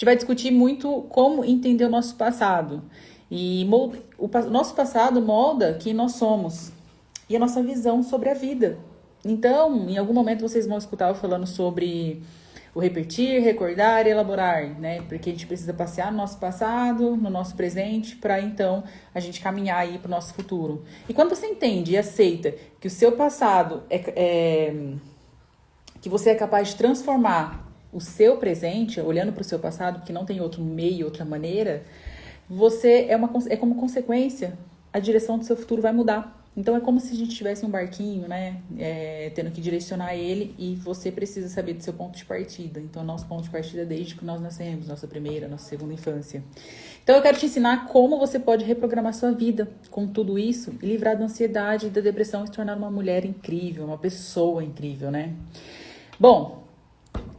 gente vai discutir muito como entender o nosso passado. E nosso passado molda quem nós somos e a nossa visão sobre a vida. Então, em algum momento vocês vão escutar eu falando sobre o repetir, recordar e elaborar, né? Porque a gente precisa passear no nosso passado, no nosso presente, para então a gente caminhar aí para o nosso futuro. E quando você entende e aceita que o seu passado que você é capaz de transformar o seu presente, olhando para o seu passado, porque não tem outro meio, outra maneira, você é como consequência, a direção do seu futuro vai mudar. Então é como se a gente tivesse um barquinho, né? Tendo que direcionar ele e você precisa saber do seu ponto de partida. Então, nosso ponto de partida é desde que nós nascemos, nossa primeira, nossa segunda infância. Então, eu quero te ensinar como você pode reprogramar sua vida com tudo isso e livrar da ansiedade e da depressão e se tornar uma mulher incrível, uma pessoa incrível, né? Bom,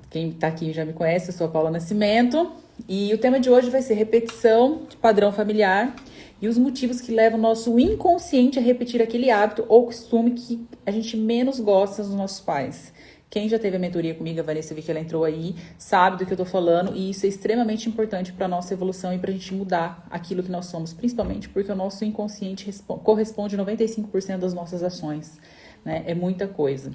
quem tá aqui já me conhece, eu sou a Paula Nascimento e o tema de hoje vai ser repetição de padrão familiar e os motivos que levam o nosso inconsciente a repetir aquele hábito ou costume que a gente menos gosta dos nossos pais. Quem já teve a mentoria comigo, a Vanessa, vi que ela entrou aí, sabe do que eu tô falando e isso é extremamente importante para nossa evolução e pra gente mudar aquilo que nós somos, principalmente porque o nosso inconsciente corresponde a 95% das nossas ações, né? É muita coisa.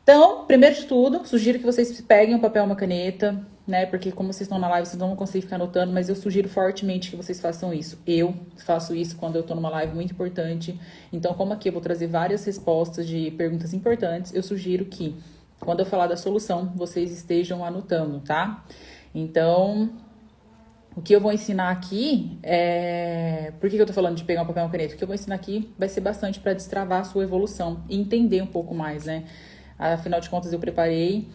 Então, primeiro de tudo, sugiro que vocês peguem um papel e uma caneta, né? Porque como vocês estão na live, vocês não vão conseguir ficar anotando, mas eu sugiro fortemente que vocês façam isso. Eu faço isso quando eu tô numa live muito importante. Então, como aqui eu vou trazer várias respostas de perguntas importantes, eu sugiro que, quando eu falar da solução, vocês estejam anotando, tá? Então, o que eu vou ensinar aqui é... Por que eu tô falando de pegar um papel e uma caneta? O que eu vou ensinar aqui vai ser bastante para destravar a sua evolução e entender um pouco mais, né? Afinal de contas, eu preparei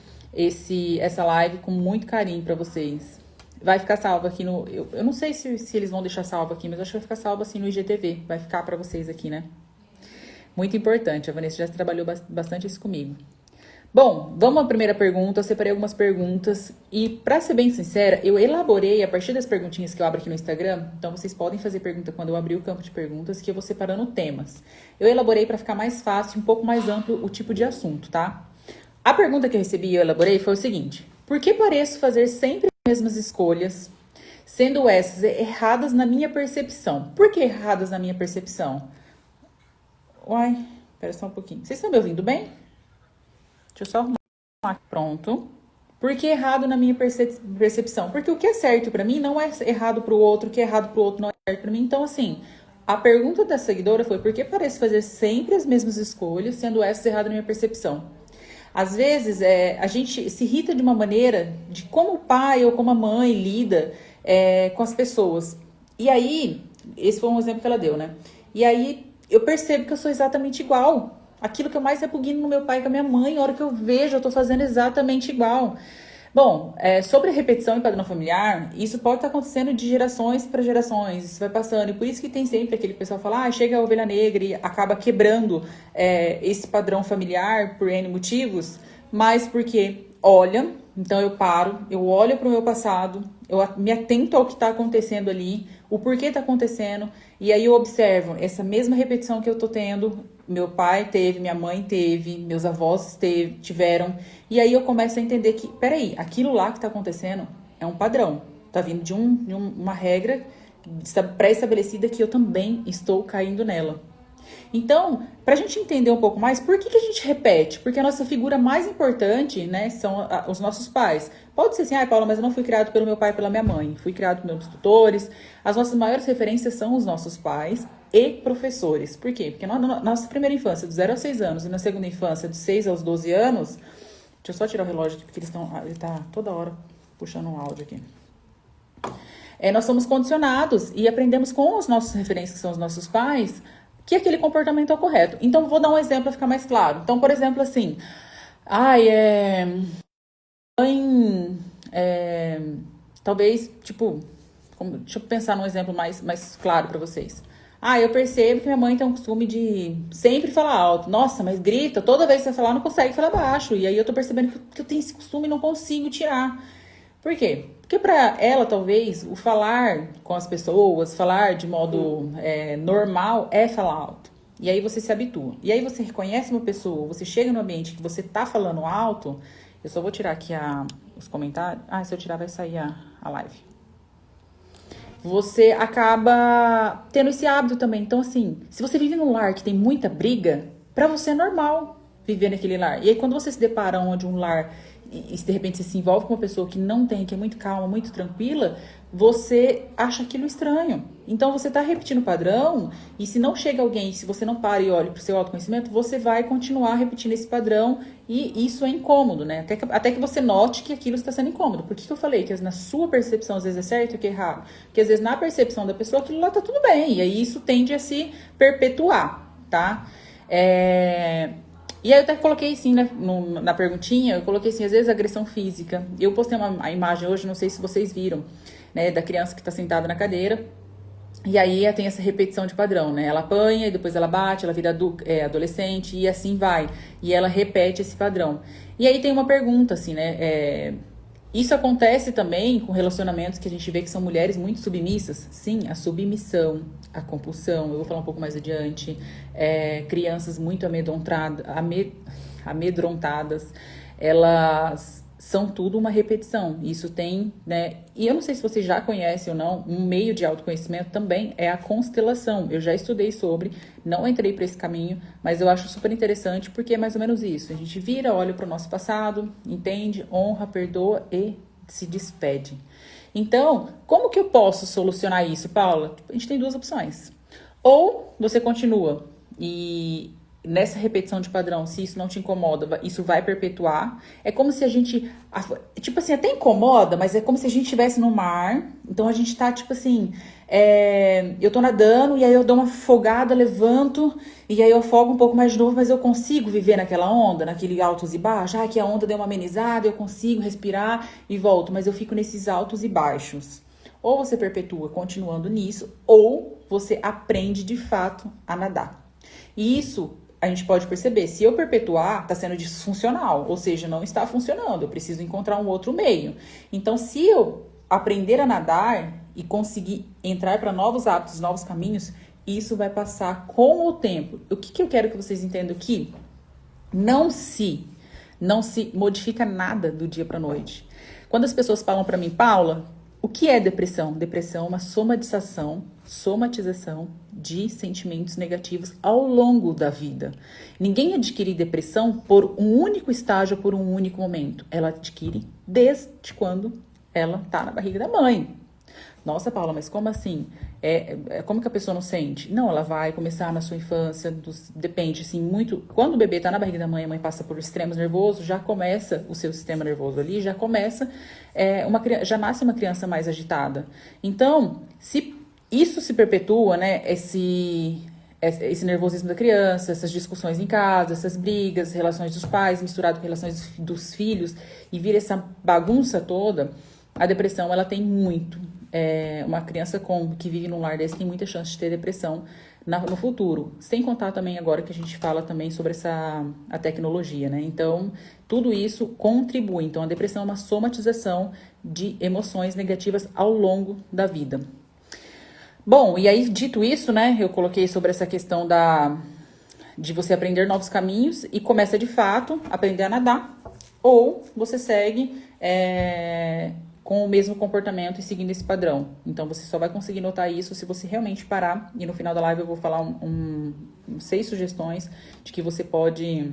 essa live com muito carinho para vocês. Vai ficar salvo aqui no... Eu não sei se eles vão deixar salvo aqui, mas acho que vai ficar salvo assim no IGTV. Vai ficar para vocês aqui, né? Muito importante. A Vanessa já trabalhou bastante isso comigo. Bom, vamos à primeira pergunta. Eu separei algumas perguntas e, para ser bem sincera, eu elaborei a partir das perguntinhas que eu abro aqui no Instagram. Então, vocês podem fazer pergunta quando eu abrir o campo de perguntas, que eu vou separando temas. Eu elaborei para ficar mais fácil, um pouco mais amplo o tipo de assunto, tá? A pergunta que eu recebi e eu elaborei foi o seguinte: por que pareço fazer sempre as mesmas escolhas, sendo essas erradas na minha percepção? Por que erradas na minha percepção? Uai, espera só um pouquinho. Vocês estão me ouvindo bem? Deixa eu só arrumar. Pronto. Por que errado na minha percepção? Porque o que é certo pra mim não é errado pro outro, o que é errado pro outro não é certo pra mim. Então, assim, a pergunta da seguidora foi: por que pareço fazer sempre as mesmas escolhas, sendo essas erradas na minha percepção? Às vezes, a gente se irrita de uma maneira de como o pai ou como a mãe lida com as pessoas. E aí, esse foi um exemplo que ela deu, né? E aí, eu percebo que eu sou exatamente igual. Aquilo que eu mais repugno no meu pai e com a minha mãe, a hora que eu vejo, eu tô fazendo exatamente igual. Bom, sobre a repetição e padrão familiar, isso pode estar acontecendo de gerações para gerações, isso vai passando, e por isso que tem sempre aquele pessoal que fala, chega a ovelha negra e acaba quebrando esse padrão familiar por N motivos, mas porque olha, então eu paro, eu olho para o meu passado, eu me atento ao que está acontecendo ali, o porquê está acontecendo, e aí eu observo essa mesma repetição que eu tô tendo, meu pai teve, minha mãe teve, meus avós tiveram, e aí eu começo a entender que, peraí, aquilo lá que tá acontecendo é um padrão, tá vindo de uma regra pré-estabelecida que eu também estou caindo nela. Então, para a gente entender um pouco mais, por que a gente repete? Porque a nossa figura mais importante, né, são os nossos pais. Pode ser assim, Paula, mas eu não fui criado pelo meu pai e pela minha mãe. Fui criado pelos meus tutores. As nossas maiores referências são os nossos pais e professores. Por quê? Porque na nossa primeira infância, dos 0 aos 6 anos, e na segunda infância, dos 6 aos 12 anos... Deixa eu só tirar o relógio aqui, porque ele tá toda hora puxando um áudio aqui. Nós somos condicionados e aprendemos com as nossas referências, que são os nossos pais, que aquele comportamento é o correto. Então, vou dar um exemplo para ficar mais claro. Então, por exemplo, assim... talvez, tipo... deixa eu pensar num exemplo mais claro para vocês. Eu percebo que minha mãe tem um costume de sempre falar alto. Nossa, mas grita, toda vez que você falar, não consegue falar baixo. E aí eu tô percebendo que eu tenho esse costume e não consigo tirar. Por quê? Porque para ela, talvez, o falar com as pessoas, falar de modo normal é falar alto. E aí você se habitua. E aí você reconhece uma pessoa, você chega no ambiente que você tá falando alto. Eu só vou tirar aqui os comentários. Se eu tirar vai sair a live. Você acaba tendo esse hábito também. Então, assim, se você vive num lar que tem muita briga, pra você é normal viver naquele lar. E aí, quando você se depara onde um lar, e de repente você se envolve com uma pessoa que não tem, que é muito calma, muito tranquila, você acha aquilo estranho. Então, você tá repetindo o padrão, e se não chega alguém, se você não para e olha pro seu autoconhecimento, você vai continuar repetindo esse padrão, e isso é incômodo, né? Até que você note que aquilo está sendo incômodo. Por que eu falei que na sua percepção às vezes é certo e que é errado? Porque às vezes na percepção da pessoa aquilo lá tá tudo bem, e aí isso tende a se perpetuar, tá? E aí eu até coloquei assim, né, na perguntinha, eu coloquei assim, às vezes agressão física. Eu postei uma imagem hoje, não sei se vocês viram, né, da criança que tá sentada na cadeira. E aí tem essa repetição de padrão, né? Ela apanha, e depois ela bate, ela vira adolescente e assim vai. E ela repete esse padrão. E aí tem uma pergunta, assim, né? Isso acontece também com relacionamentos que a gente vê que são mulheres muito submissas? Sim, a submissão, a compulsão, eu vou falar um pouco mais adiante. Crianças muito amedrontadas, elas são tudo uma repetição. Isso tem, né? E eu não sei se vocês já conhecem ou não, um meio de autoconhecimento também é a constelação. Eu já estudei sobre, não entrei para esse caminho, mas eu acho super interessante porque é mais ou menos isso. A gente vira, olha para o nosso passado, entende, honra, perdoa e se despede. Então, como que eu posso solucionar isso, Paula? A gente tem duas opções. Ou você continua e nessa repetição de padrão, se isso não te incomoda, isso vai perpetuar. É como se a gente, tipo assim, até incomoda, mas é como se a gente estivesse no mar. Então a gente tá, tipo assim, eu tô nadando e aí eu dou uma afogada, levanto e aí eu afogo um pouco mais de novo, mas eu consigo viver naquela onda, naquele altos e baixos. Que a onda deu uma amenizada, eu consigo respirar e volto, mas eu fico nesses altos e baixos. Ou você perpetua continuando nisso, ou você aprende de fato a nadar. E isso a gente pode perceber, se eu perpetuar, está sendo disfuncional, ou seja, não está funcionando, eu preciso encontrar um outro meio. Então, se eu aprender a nadar e conseguir entrar para novos hábitos, novos caminhos, isso vai passar com o tempo. O que eu quero que vocês entendam aqui? Não se modifica nada do dia para a noite. Quando as pessoas falam para mim, Paula, o que é depressão? Depressão é uma somatização de sentimentos negativos ao longo da vida. Ninguém adquire depressão por um único estágio, por um único momento. Ela adquire desde quando ela tá na barriga da mãe. Nossa, Paula, mas como assim? Como que a pessoa não sente? Não, ela vai começar na sua infância, depende, assim, muito... Quando o bebê tá na barriga da mãe, a mãe passa por extremos nervosos, já começa o seu sistema nervoso ali, já começa, já nasce uma criança mais agitada. Então, se isso se perpetua, né, esse nervosismo da criança, essas discussões em casa, essas brigas, relações dos pais misturado com relações dos filhos, e vira essa bagunça toda, a depressão, ela tem muito... uma criança que vive num lar desse tem muita chance de ter depressão no futuro. Sem contar também agora que a gente fala também sobre a tecnologia, né? Então, tudo isso contribui. Então, a depressão é uma somatização de emoções negativas ao longo da vida. Bom, e aí, dito isso, né? Eu coloquei sobre essa questão de você aprender novos caminhos e começa de fato a aprender a nadar. Ou você segue... com o mesmo comportamento e seguindo esse padrão. Então, você só vai conseguir notar isso se você realmente parar. E no final da live eu vou falar 6 sugestões de que você pode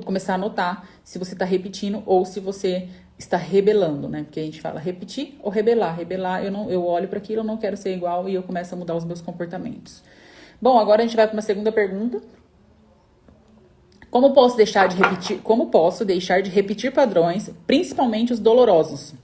começar a notar se você está repetindo ou se você está rebelando, né? Porque a gente fala repetir ou rebelar. Rebelar, eu olho para aquilo, eu não quero ser igual e eu começo a mudar os meus comportamentos. Bom, agora a gente vai para uma segunda pergunta. Como posso deixar de repetir padrões, principalmente os dolorosos,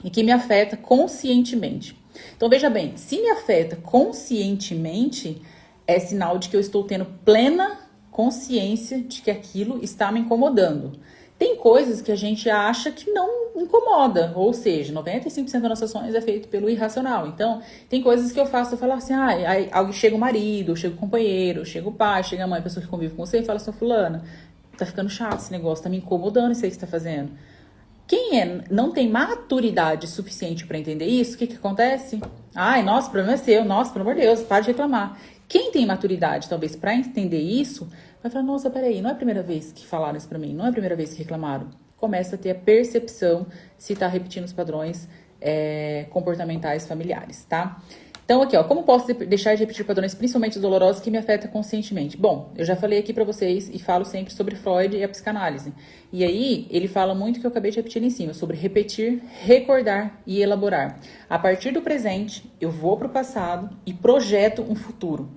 e que me afeta conscientemente? Então, veja bem, se me afeta conscientemente, é sinal de que eu estou tendo plena consciência de que aquilo está me incomodando. Tem coisas que a gente acha que não incomoda, ou seja, 95% das nossas ações é feito pelo irracional. Então, tem coisas que eu faço, eu falo assim, aí chega o marido, chega o companheiro, chega o pai, chega a mãe, a pessoa que convive com você e fala assim, fulana, tá ficando chato esse negócio, tá me incomodando isso aí que você tá fazendo. Quem não tem maturidade suficiente para entender isso, o que acontece? Nossa, o problema é seu, nossa, pelo amor de Deus, para de reclamar. Quem tem maturidade, talvez, para entender isso, vai falar, nossa, peraí, não é a primeira vez que falaram isso pra mim, não é a primeira vez que reclamaram. começa a ter a percepção se está repetindo os padrões comportamentais familiares, tá? Então, aqui, ó, como posso deixar de repetir padrões, principalmente dolorosos, que me afetam conscientemente? Bom, eu já falei aqui pra vocês e falo sempre sobre Freud e a psicanálise. E aí, ele fala muito que eu acabei de repetir ali em cima, sobre repetir, recordar e elaborar. A partir do presente, eu vou pro passado e projeto um futuro.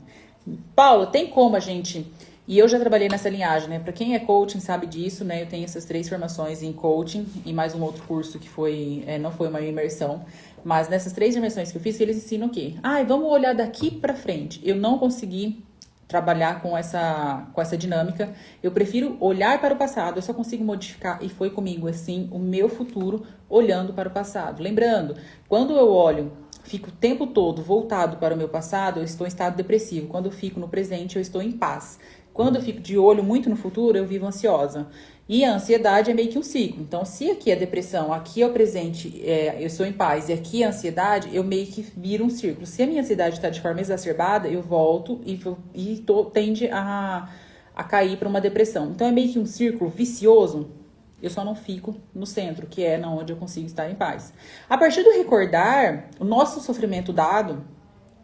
Paula, tem como a gente... E eu já trabalhei nessa linhagem, né? Para quem é coaching sabe disso, né? Eu tenho essas 3 formações em coaching e mais um outro curso que foi, não foi uma imersão. Mas nessas 3 imersões que eu fiz, eles ensinam o quê? Vamos olhar daqui para frente. Eu não consegui trabalhar com essa dinâmica. Eu prefiro olhar para o passado. Eu só consigo modificar, e foi comigo assim, o meu futuro olhando para o passado. Lembrando, quando eu olho... Fico o tempo todo voltado para o meu passado, eu estou em estado depressivo. Quando eu fico no presente, eu estou em paz. Quando eu fico de olho muito no futuro, eu vivo ansiosa. E a ansiedade é meio que um ciclo. Então, se aqui é depressão, aqui é o presente, eu estou em paz, e aqui é a ansiedade, eu meio que viro um círculo. Se a minha ansiedade está de forma exacerbada, eu volto e tende a cair para uma depressão. Então, é meio que um círculo vicioso. Eu só não fico no centro, que é onde eu consigo estar em paz. A partir do recordar, o nosso sofrimento dado,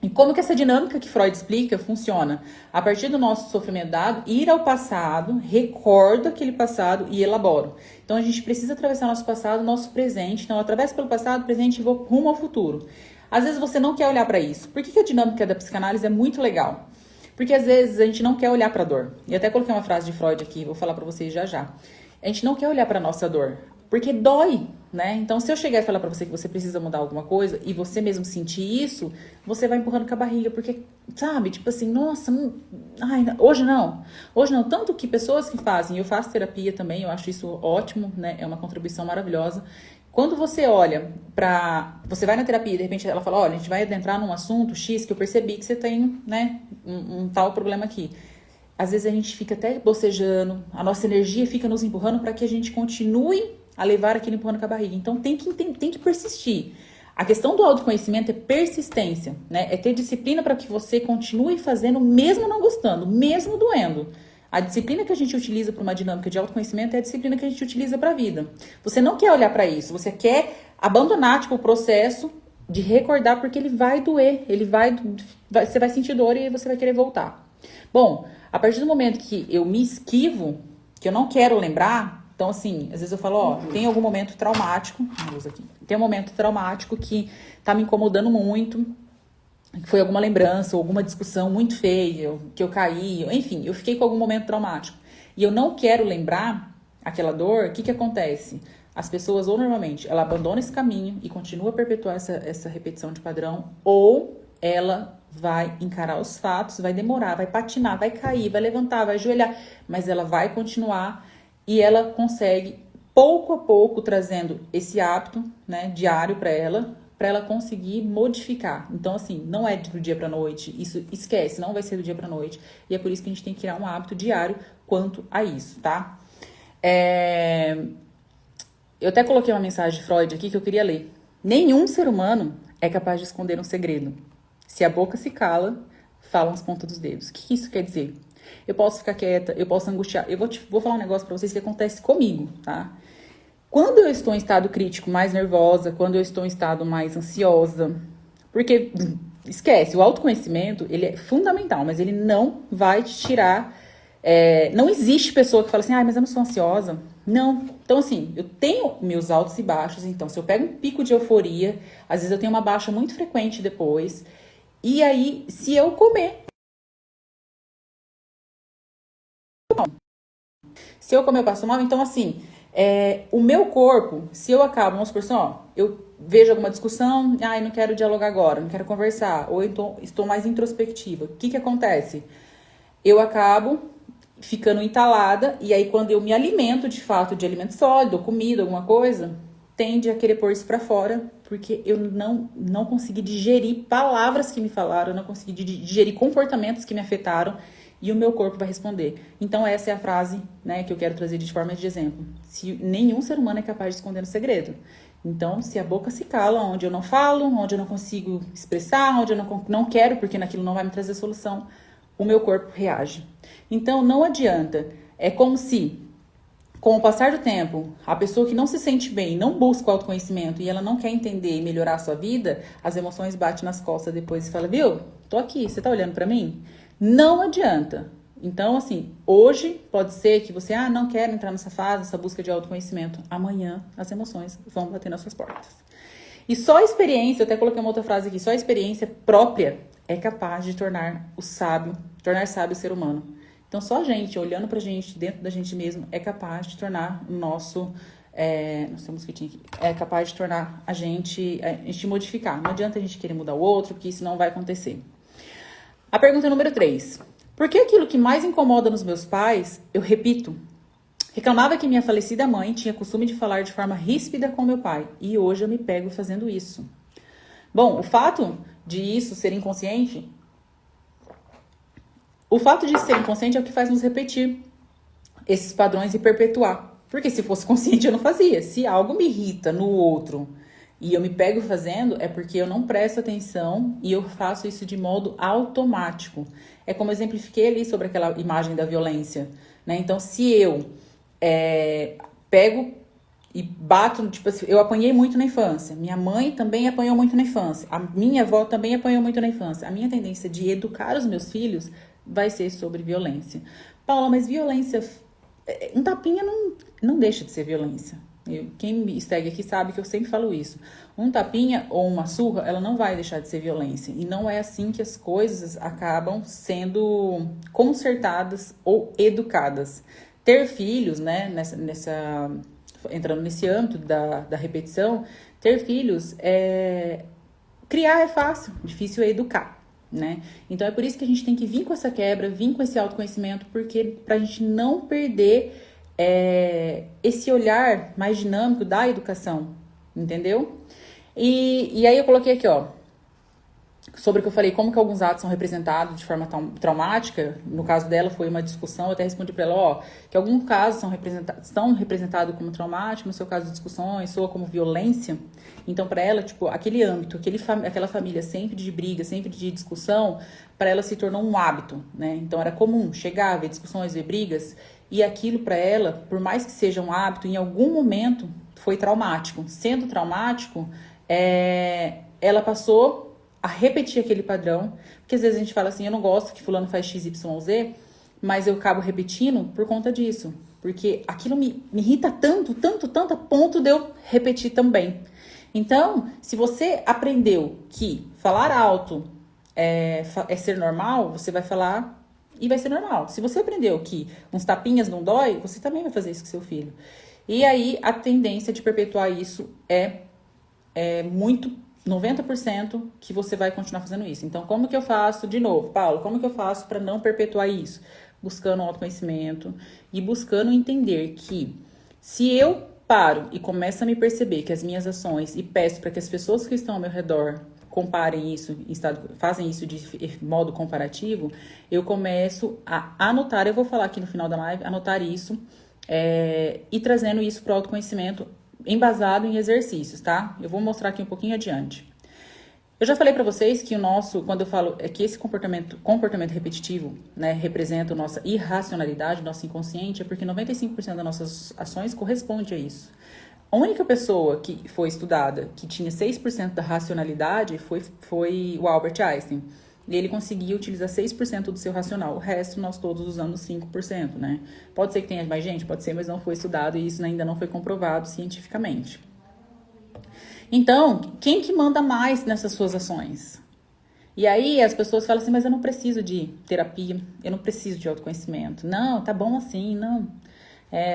e como que essa dinâmica que Freud explica funciona? A partir do nosso sofrimento dado, ir ao passado, recordo aquele passado e elaboro. Então a gente precisa atravessar nosso passado, nosso presente. Então eu atravesso pelo passado, presente e vou rumo ao futuro. Às vezes você não quer olhar para isso. Por que a dinâmica da psicanálise é muito legal? Porque às vezes a gente não quer olhar para a dor. E até coloquei uma frase de Freud aqui, vou falar para vocês já já. A gente não quer olhar para nossa dor, porque dói, né? Então, se eu chegar e falar para você que você precisa mudar alguma coisa e você mesmo sentir isso, você vai empurrando com a barriga, porque, sabe, tipo assim, nossa, hoje não. Hoje não. Tanto que pessoas que fazem, eu faço terapia também, eu acho isso ótimo, né? É uma contribuição maravilhosa. Quando você olha você vai na terapia e de repente ela fala, olha, a gente vai adentrar num assunto X que eu percebi que você tem, né, um tal problema aqui. Às vezes a gente fica até bocejando, a nossa energia fica nos empurrando para que a gente continue a levar aquele empurrando com a barriga. Então tem que persistir. A questão do autoconhecimento é persistência, né? É ter disciplina para que você continue fazendo, mesmo não gostando, mesmo doendo. A disciplina que a gente utiliza para uma dinâmica de autoconhecimento é a disciplina que a gente utiliza para a vida. Você não quer olhar para isso, você quer abandonar tipo, o processo de recordar, porque ele vai doer, você vai sentir dor e você vai querer voltar. Bom, a partir do momento que eu me esquivo, que eu não quero lembrar, então assim, às vezes eu falo, tem algum momento traumático, tem um momento traumático que tá me incomodando muito, que foi alguma lembrança ou alguma discussão muito feia, que eu caí, enfim, eu fiquei com algum momento traumático. E eu não quero lembrar aquela dor, o que acontece? As pessoas, ou normalmente, ela abandona esse caminho e continua a perpetuar essa repetição de padrão, ou ela vai encarar os fatos, vai demorar, vai patinar, vai cair, vai levantar, vai ajoelhar, mas ela vai continuar e ela consegue, pouco a pouco, trazendo esse hábito, né, diário para ela conseguir modificar. Então, assim, não é do dia para noite, isso esquece, não vai ser do dia para noite, e é por isso que a gente tem que criar um hábito diário quanto a isso, tá? Eu até coloquei uma mensagem de Freud aqui que eu queria ler. Nenhum ser humano é capaz de esconder um segredo. Se a boca se cala, falam as pontas dos dedos. O que isso quer dizer? Eu posso ficar quieta, eu posso angustiar. Eu vou falar um negócio pra vocês que acontece comigo, tá? Quando eu estou em estado crítico, mais nervosa, quando eu estou em estado mais ansiosa, porque, esquece, o autoconhecimento, ele é fundamental, mas ele não vai te tirar... não existe pessoa que fala assim, mas eu não sou ansiosa. Não. Então, assim, eu tenho meus altos e baixos, então, se eu pego um pico de euforia, às vezes eu tenho uma baixa muito frequente depois... E aí, se eu comer... Se eu comer, eu passo mal. Então, assim, o meu corpo, se eu acabo, vamos supor assim, eu vejo alguma discussão, não quero dialogar agora, não quero conversar, ou então estou mais introspectiva. O que acontece? Eu acabo ficando entalada, e aí quando eu me alimento, de fato, de alimento sólido, comida, alguma coisa... tende a querer pôr isso pra fora, porque eu não consegui digerir palavras que me falaram, eu não consegui digerir comportamentos que me afetaram, e o meu corpo vai responder. Então essa é a frase, né, que eu quero trazer de forma de exemplo. Se nenhum ser humano é capaz de esconder um segredo. Então, se a boca se cala, onde eu não falo, onde eu não consigo expressar, onde eu não quero, porque naquilo não vai me trazer solução, o meu corpo reage. Então, não adianta. É como se... Com o passar do tempo, a pessoa que não se sente bem, não busca o autoconhecimento e ela não quer entender e melhorar a sua vida, as emoções batem nas costas depois e fala, viu? Tô aqui, você tá olhando pra mim? Não adianta. Então, assim, hoje pode ser que você, não quer entrar nessa fase, essa busca de autoconhecimento. Amanhã as emoções vão bater nas suas portas. E só a experiência, eu até coloquei uma outra frase aqui, só a experiência própria é capaz de tornar sábio o ser humano. Então, só a gente, olhando pra gente, dentro da gente mesmo, é capaz de tornar o nosso... nós temos que aqui. É capaz de tornar a gente modificar. Não adianta a gente querer mudar o outro, porque isso não vai acontecer. A pergunta número 3. Por que aquilo que mais incomoda nos meus pais, eu repito? Reclamava que minha falecida mãe tinha costume de falar de forma ríspida com meu pai. E hoje eu me pego fazendo isso. Bom, o fato de isso ser inconsciente... O fato de ser inconsciente é o que faz nos repetir esses padrões e perpetuar. Porque se fosse consciente eu não fazia. Se algo me irrita no outro e eu me pego fazendo, é porque eu não presto atenção e eu faço isso de modo automático. É como eu exemplifiquei ali sobre aquela imagem da violência, né? Então, se eu pego e bato, tipo assim, eu apanhei muito na infância. Minha mãe também apanhou muito na infância. A minha avó também apanhou muito na infância. A minha tendência de educar os meus filhos vai ser sobre violência. Paula, mas violência... Um tapinha não deixa de ser violência. Quem me segue aqui sabe que eu sempre falo isso. Um tapinha ou uma surra, ela não vai deixar de ser violência. E não é assim que as coisas acabam sendo consertadas ou educadas. Ter filhos, né, entrando nesse âmbito da repetição, ter filhos, criar é fácil, difícil é educar. Né? Então é por isso que a gente tem que vir com essa quebra, vir com esse autoconhecimento, porque pra gente não perder esse olhar mais dinâmico da educação, entendeu? E aí eu coloquei aqui, ó, sobre o que eu falei, como que alguns atos são representados de forma traumática. No caso dela foi uma discussão, eu até respondi para ela, ó, que alguns casos estão representados como traumático, no seu caso de discussões, soa como violência. Então, para ela, tipo, aquele âmbito, aquela família sempre de briga, sempre de discussão, para ela se tornou um hábito, né? Então, era comum chegar, ver discussões, ver brigas, e aquilo para ela, por mais que seja um hábito, em algum momento foi traumático. Sendo traumático, ela passou a repetir aquele padrão, porque às vezes a gente fala assim, eu não gosto que fulano faz X, Y, Z, mas eu acabo repetindo por conta disso, porque aquilo me irrita tanto, a ponto de eu repetir também. Então, se você aprendeu que falar alto é ser normal, você vai falar e vai ser normal. Se você aprendeu que uns tapinhas não dói, você também vai fazer isso com seu filho. E aí, a tendência de perpetuar isso é muito 90% que você vai continuar fazendo isso. Então, como que eu faço, de novo, Paulo, como que eu faço para não perpetuar isso? Buscando autoconhecimento e buscando entender que se eu paro e começo a me perceber que as minhas ações e peço para que as pessoas que estão ao meu redor comparem isso, fazem isso de modo comparativo, eu começo a anotar, eu vou falar aqui no final da live, anotar isso e trazendo isso para o autoconhecimento embasado em exercícios, tá? Eu vou mostrar aqui um pouquinho adiante. Eu já falei para vocês que quando eu falo que esse comportamento repetitivo, né, representa a nossa irracionalidade, nosso inconsciente, é porque 95% das nossas ações corresponde a isso. A única pessoa que foi estudada que tinha 6% da racionalidade foi o Albert Einstein. E ele conseguia utilizar 6% do seu racional. O resto, nós todos usamos 5%, né? Pode ser que tenha mais gente? Pode ser, mas não foi estudado e isso ainda não foi comprovado cientificamente. Então, quem que manda mais nessas suas ações? E aí as pessoas falam assim, mas eu não preciso de terapia, eu não preciso de autoconhecimento. Não, tá bom assim, não.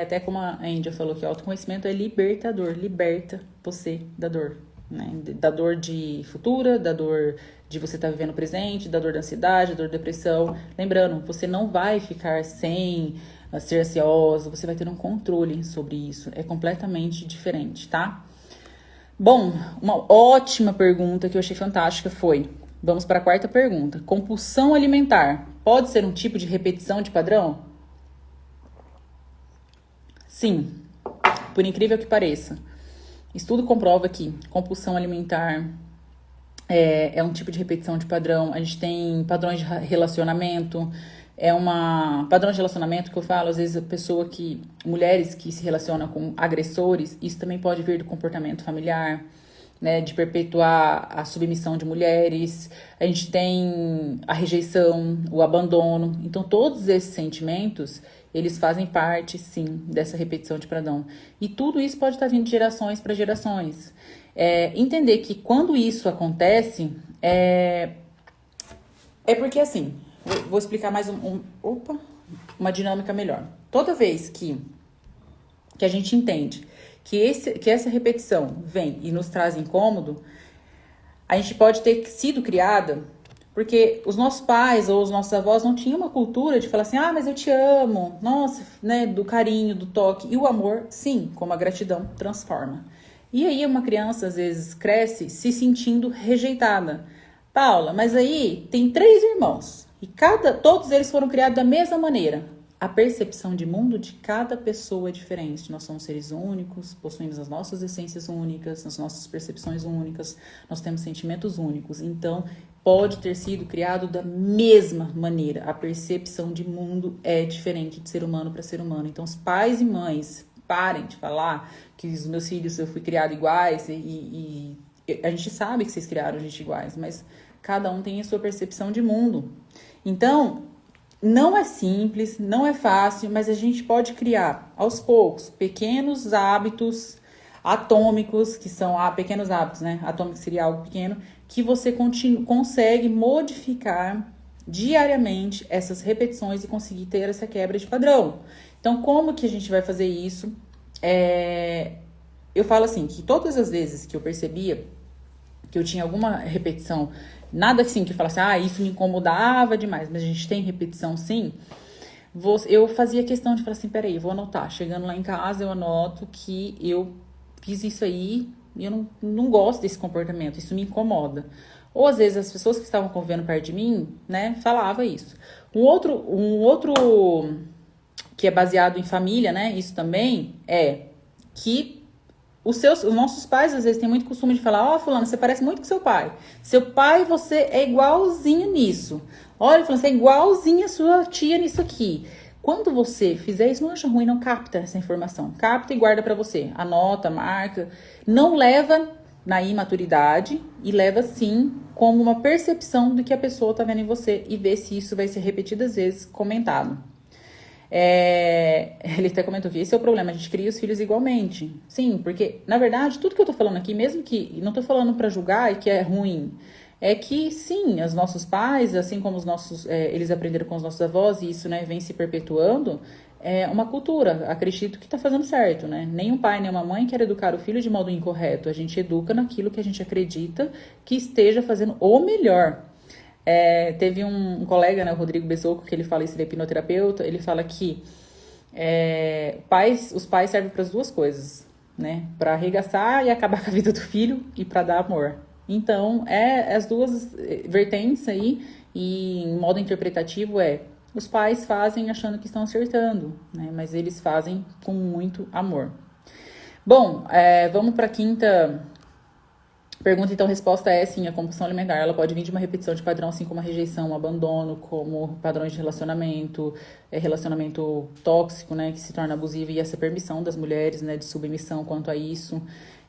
Até como a Índia falou que o autoconhecimento é libertador, liberta você da dor. Né? Da dor de futura, da dor de você estar vivendo o presente, da dor da ansiedade, da dor da depressão. Lembrando, você não vai ficar sem ser ansiosa, você vai ter um controle sobre isso. É completamente diferente, tá? Bom, uma ótima pergunta que eu achei fantástica foi, vamos para a quarta pergunta. Compulsão alimentar pode ser um tipo de repetição de padrão? Sim, por incrível que pareça. Estudo comprova que compulsão alimentar é um tipo de repetição de padrão. A gente tem padrões de relacionamento, é uma padrão de relacionamento que eu falo, às vezes a pessoa que, mulheres que se relacionam com agressores, isso também pode vir do comportamento familiar, né, de perpetuar a submissão de mulheres. A gente tem a rejeição, o abandono. Então, todos esses sentimentos, eles fazem parte, sim, dessa repetição de padrão. E tudo isso pode estar vindo de gerações para gerações. Entender que quando isso acontece, é porque assim, vou explicar mais uma dinâmica melhor. Toda vez que a gente entende que essa repetição vem e nos traz incômodo, a gente pode ter sido criada porque os nossos pais ou os nossos avós não tinham uma cultura de falar assim, ah, mas eu te amo, nossa, né, do carinho, do toque. E o amor, sim, como a gratidão, transforma. E aí uma criança, às vezes, cresce se sentindo rejeitada. Paula, mas aí tem 3 irmãos e todos eles foram criados da mesma maneira. A percepção de mundo de cada pessoa é diferente. Nós somos seres únicos, possuímos as nossas essências únicas, as nossas percepções únicas, nós temos sentimentos únicos. Então, pode ter sido criado da mesma maneira. A percepção de mundo é diferente de ser humano para ser humano. Então, os pais e mães, parem de falar que os meus filhos eu fui criado iguais e a gente sabe que vocês criaram a gente iguais, mas cada um tem a sua percepção de mundo. Então, não é simples, não é fácil, mas a gente pode criar, aos poucos, pequenos hábitos atômicos, que são pequenos hábitos, né? Atômico seria algo pequeno, que você consegue modificar diariamente essas repetições e conseguir ter essa quebra de padrão. Então, como que a gente vai fazer isso? Eu falo assim, que todas as vezes que eu percebia que eu tinha alguma repetição, nada assim que falasse, isso me incomodava demais, mas a gente tem repetição sim, eu fazia questão de falar assim, peraí, vou anotar. Chegando lá em casa, eu anoto que eu fiz isso aí e eu não gosto desse comportamento, isso me incomoda. Ou às vezes as pessoas que estavam convivendo perto de mim, né, falava isso. Um outro que é baseado em família, né, isso também é que os nossos pais, às vezes, têm muito costume de falar, fulano, você parece muito com seu pai. Seu pai, você é igualzinho nisso. Olha, fulano, você é igualzinho a sua tia nisso aqui. Quando você fizer isso, não acha ruim, não capta essa informação. Capta e guarda pra você. Anota, marca. Não leva na imaturidade e leva, sim, como uma percepção do que a pessoa tá vendo em você e ver se isso vai ser repetidas vezes comentado. Ele até comentou que esse é o problema, a gente cria os filhos igualmente. Sim, porque, na verdade, tudo que eu tô falando aqui, mesmo que não tô falando pra julgar e que é ruim, é que, sim, os nossos pais, assim como eles aprenderam com os nossos avós, e isso, né, vem se perpetuando, é uma cultura, acredito que tá fazendo certo, né? Nem um pai, nem uma mãe quer educar o filho de modo incorreto, a gente educa naquilo que a gente acredita que esteja fazendo o melhor. Teve um colega, né, o Rodrigo Besoco, que ele fala isso, ele é hipnoterapeuta, ele fala que os pais servem para as duas coisas, né? Para arregaçar e acabar com a vida do filho e para dar amor. Então, as duas vertentes aí, e em modo interpretativo os pais fazem achando que estão acertando, né? Mas eles fazem com muito amor. Bom, vamos para a quinta pergunta. Então, a resposta é sim, a compulsão alimentar, ela pode vir de uma repetição de padrão, assim como a rejeição, o abandono, como padrões de relacionamento, relacionamento tóxico, né, que se torna abusivo, e essa permissão das mulheres, né, de submissão quanto a isso.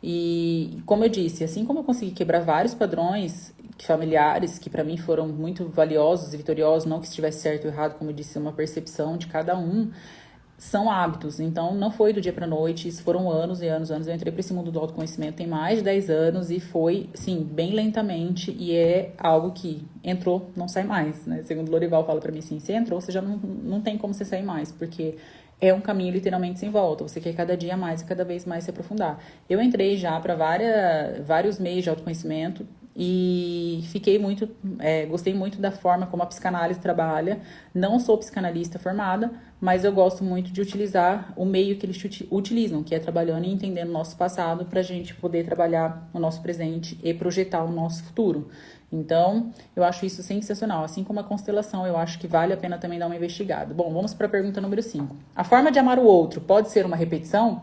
E, como eu disse, assim como eu consegui quebrar vários padrões familiares, que para mim foram muito valiosos e vitoriosos, não que estivesse certo ou errado, como eu disse, uma percepção de cada um, são hábitos. Então, não foi do dia pra noite, isso foram anos e anos, anos. Eu entrei para esse mundo do autoconhecimento tem mais de 10 anos e foi, sim, bem lentamente, e é algo que entrou, não sai mais, né? Segundo o Lorival fala para mim assim, você entrou, você já não tem como você sair mais, porque é um caminho literalmente sem volta. Você quer cada dia mais e cada vez mais se aprofundar. Eu entrei já para vários meios de autoconhecimento e gostei muito da forma como a psicanálise trabalha. Não sou psicanalista formada, mas eu gosto muito de utilizar o meio que eles utilizam, que é trabalhando e entendendo o nosso passado para a gente poder trabalhar o nosso presente e projetar o nosso futuro. Então, eu acho isso sensacional. Assim como a constelação, eu acho que vale a pena também dar uma investigada. Bom, vamos para a pergunta número 5. A forma de amar o outro pode ser uma repetição?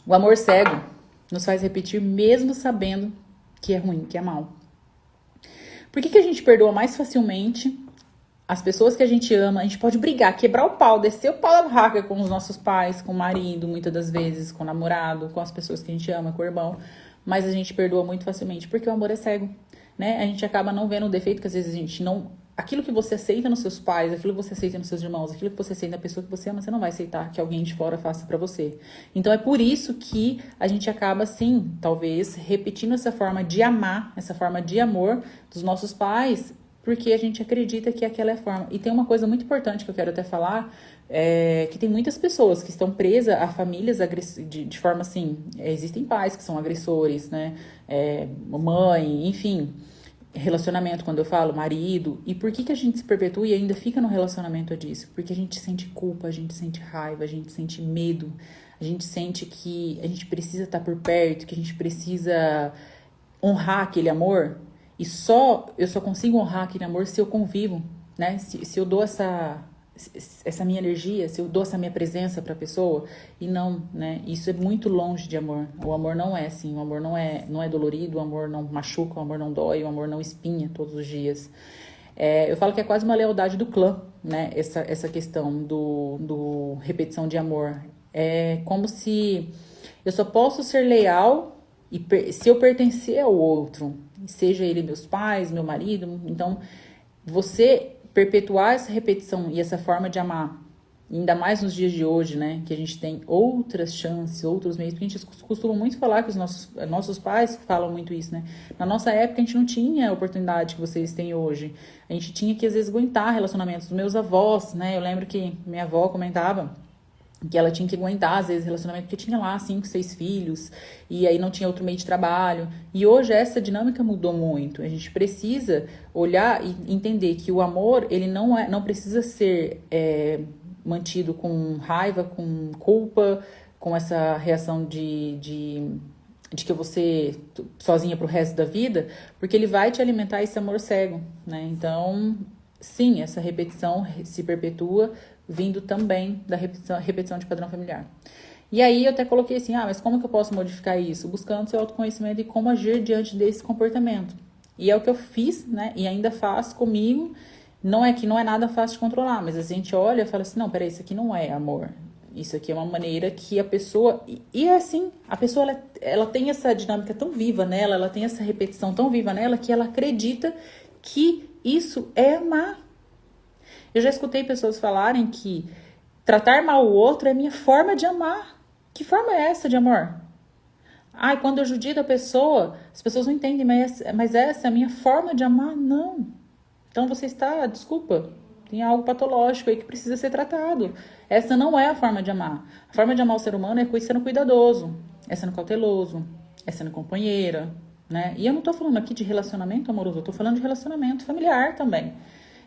O amor cego nos faz repetir mesmo sabendo que é ruim, que é mal. Por que a gente perdoa mais facilmente as pessoas que a gente ama, a gente pode brigar, quebrar o pau, descer o pau da barraca com os nossos pais, com o marido, muitas das vezes, com o namorado, com as pessoas que a gente ama, com o irmão, mas a gente perdoa muito facilmente, porque o amor é cego, né? A gente acaba não vendo o defeito, que às vezes a gente não... Aquilo que você aceita nos seus pais, aquilo que você aceita nos seus irmãos, aquilo que você aceita na pessoa que você ama, você não vai aceitar que alguém de fora faça pra você. Então é por isso que a gente acaba, sim, talvez, repetindo essa forma de amar, essa forma de amor dos nossos pais, porque a gente acredita que aquela é a forma. E tem uma coisa muito importante que eu quero até falar, que tem muitas pessoas que estão presas a famílias de forma assim, existem pais que são agressores, né, mãe, enfim, relacionamento, quando eu falo marido, e por que a gente se perpetua e ainda fica no relacionamento disso? Porque a gente sente culpa, a gente sente raiva, a gente sente medo, a gente sente que a gente precisa estar por perto, que a gente precisa honrar aquele amor, e eu só consigo honrar aquele amor se eu convivo, né? Se eu dou essa minha energia, se eu dou essa minha presença para a pessoa, e não, né? Isso é muito longe de amor. O amor não é assim, o amor não é dolorido, o amor não machuca, o amor não dói, o amor não espinha todos os dias. Eu falo que é quase uma lealdade do clã, né? Essa questão do repetição de amor. É como se eu só posso ser leal se eu pertencer ao outro, seja ele meus pais, meu marido. Então, você perpetuar essa repetição e essa forma de amar, ainda mais nos dias de hoje, né, que a gente tem outras chances, outros meios, porque a gente costuma muito falar que os nossos pais falam muito isso, né, na nossa época a gente não tinha a oportunidade que vocês têm hoje, a gente tinha que às vezes aguentar relacionamentos dos meus avós, né, eu lembro que minha avó comentava que ela tinha que aguentar, às vezes, relacionamento, porque tinha lá 5, 6 filhos, e aí não tinha outro meio de trabalho. E hoje essa dinâmica mudou muito. A gente precisa olhar e entender que o amor, ele não precisa ser mantido com raiva, com culpa, com essa reação de que eu vou ser sozinha pro resto da vida, porque ele vai te alimentar esse amor cego, né? Então, sim, essa repetição se perpetua vindo também da repetição de padrão familiar. E aí eu até coloquei assim, mas como que eu posso modificar isso? Buscando seu autoconhecimento e como agir diante desse comportamento. E é o que eu fiz, né? E ainda faço comigo. Não é que não é nada fácil de controlar, mas a gente olha e fala assim, não, peraí, isso aqui não é amor. Isso aqui é uma maneira que a pessoa... E é assim, a pessoa ela tem essa dinâmica tão viva nela, ela tem essa repetição tão viva nela, que ela acredita que isso é amar. Eu já escutei pessoas falarem que tratar mal o outro é minha forma de amar. Que forma é essa de amor? Quando eu judio a pessoa, as pessoas não entendem, mas essa é a minha forma de amar? Não. Então você desculpa, tem algo patológico aí que precisa ser tratado. Essa não é a forma de amar. A forma de amar o ser humano é sendo cuidadoso, é sendo cauteloso, é sendo companheira, né? E eu não tô falando aqui de relacionamento amoroso, eu tô falando de relacionamento familiar também.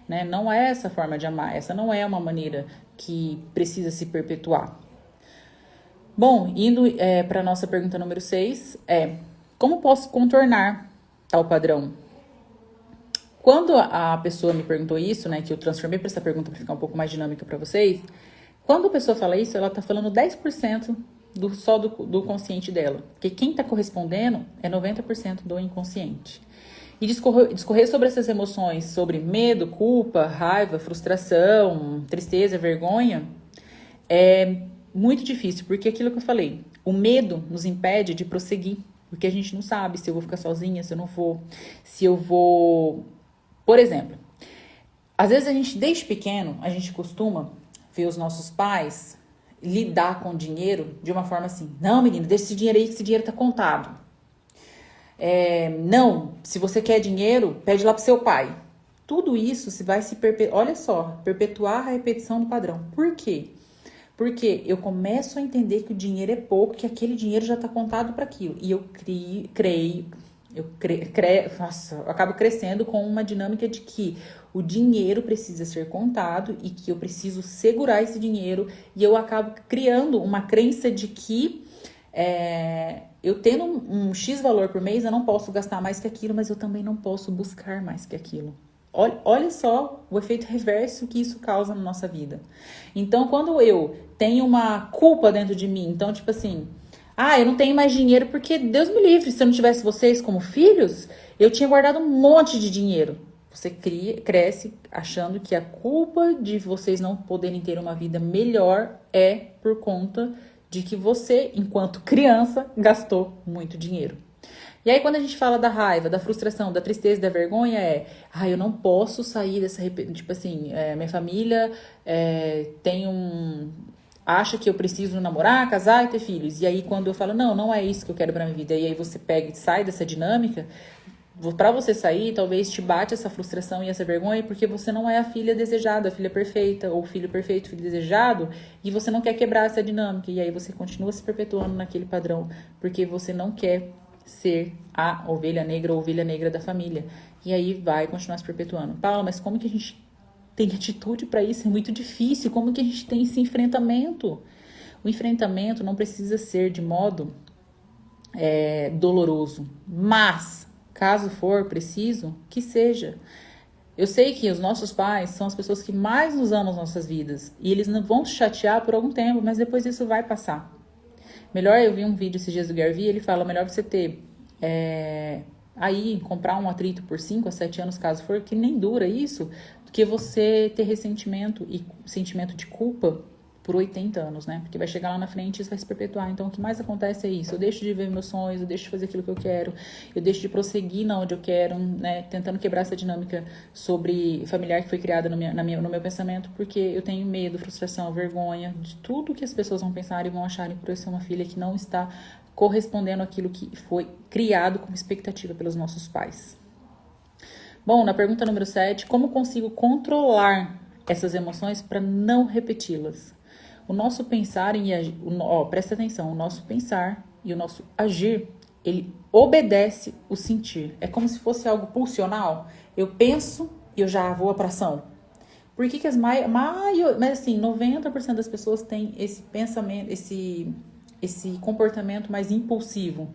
Né? Não é essa forma de amar, essa não é uma maneira que precisa se perpetuar. Bom, indo para a nossa pergunta número 6, como posso contornar tal padrão? Quando a pessoa me perguntou isso, né, que eu transformei para essa pergunta para ficar um pouco mais dinâmica para vocês, quando a pessoa fala isso, ela está falando 10% só do consciente dela, porque quem está correspondendo é 90% do inconsciente. E discorrer sobre essas emoções, sobre medo, culpa, raiva, frustração, tristeza, vergonha, é muito difícil, porque aquilo que eu falei, o medo nos impede de prosseguir, porque a gente não sabe se eu vou ficar sozinha, se eu não vou, se eu vou... Por exemplo, às vezes a gente, desde pequeno, a gente costuma ver os nossos pais lidar com o dinheiro de uma forma assim, não, menino, deixa esse dinheiro aí, que esse dinheiro tá contado. Não, se você quer dinheiro, pede lá pro seu pai. Tudo isso se vai se olha só, perpetuar a repetição do padrão. Por quê? Porque eu começo a entender que o dinheiro é pouco, que aquele dinheiro já está contado para aquilo. E eu eu acabo crescendo com uma dinâmica de que o dinheiro precisa ser contado e que eu preciso segurar esse dinheiro. E eu acabo criando uma crença de que eu tendo um X valor por mês, eu não posso gastar mais que aquilo, mas eu também não posso buscar mais que aquilo. Olha só o efeito reverso que isso causa na nossa vida. Então, quando eu tenho uma culpa dentro de mim, então, tipo assim, eu não tenho mais dinheiro porque, Deus me livre, se eu não tivesse vocês como filhos, eu tinha guardado um monte de dinheiro. Você cresce achando que a culpa de vocês não poderem ter uma vida melhor é por conta de que você, enquanto criança, gastou muito dinheiro. E aí, quando a gente fala da raiva, da frustração, da tristeza, da vergonha, eu não posso sair dessa, tipo assim, minha família tem acha que eu preciso namorar, casar e ter filhos. E aí, quando eu falo, não é isso que eu quero pra minha vida, e aí você pega e sai dessa dinâmica, pra você sair, talvez te bate essa frustração e essa vergonha, porque você não é a filha desejada, a filha perfeita, ou o filho perfeito, filho desejado, e você não quer quebrar essa dinâmica. E aí você continua se perpetuando naquele padrão, porque você não quer ser a ovelha negra ou ovelha negra da família. E aí vai continuar se perpetuando. Paula, mas como que a gente tem atitude para isso? É muito difícil. Como que a gente tem esse enfrentamento? O enfrentamento não precisa ser de modo doloroso, mas caso for preciso, que seja. Eu sei que os nossos pais são as pessoas que mais nos amam as nossas vidas e eles não vão se chatear por algum tempo, mas depois isso vai passar. Melhor, eu vi um vídeo esses dias do Gary Vee, ele fala, melhor você ter comprar um atrito por 5 a 7 anos, caso for, que nem dura isso, do que você ter ressentimento e sentimento de culpa por 80 anos, né? Porque vai chegar lá na frente e isso vai se perpetuar. Então, o que mais acontece é isso. Eu deixo de ver meus sonhos, eu deixo de fazer aquilo que eu quero, eu deixo de prosseguir na onde eu quero, né? Tentando quebrar essa dinâmica sobre familiar que foi criada no meu pensamento, porque eu tenho medo, frustração, vergonha de tudo que as pessoas vão pensar e vão acharem por eu ser uma filha que não está correspondendo àquilo que foi criado como expectativa pelos nossos pais. Bom, na pergunta número 7, como consigo controlar essas emoções para não repeti-las? O nosso pensar e agir, presta atenção, o nosso pensar e o nosso agir, ele obedece o sentir. É como se fosse algo pulsional. Eu penso e eu já vou para ação. Por que mas assim, 90% das pessoas têm esse pensamento, esse comportamento mais impulsivo.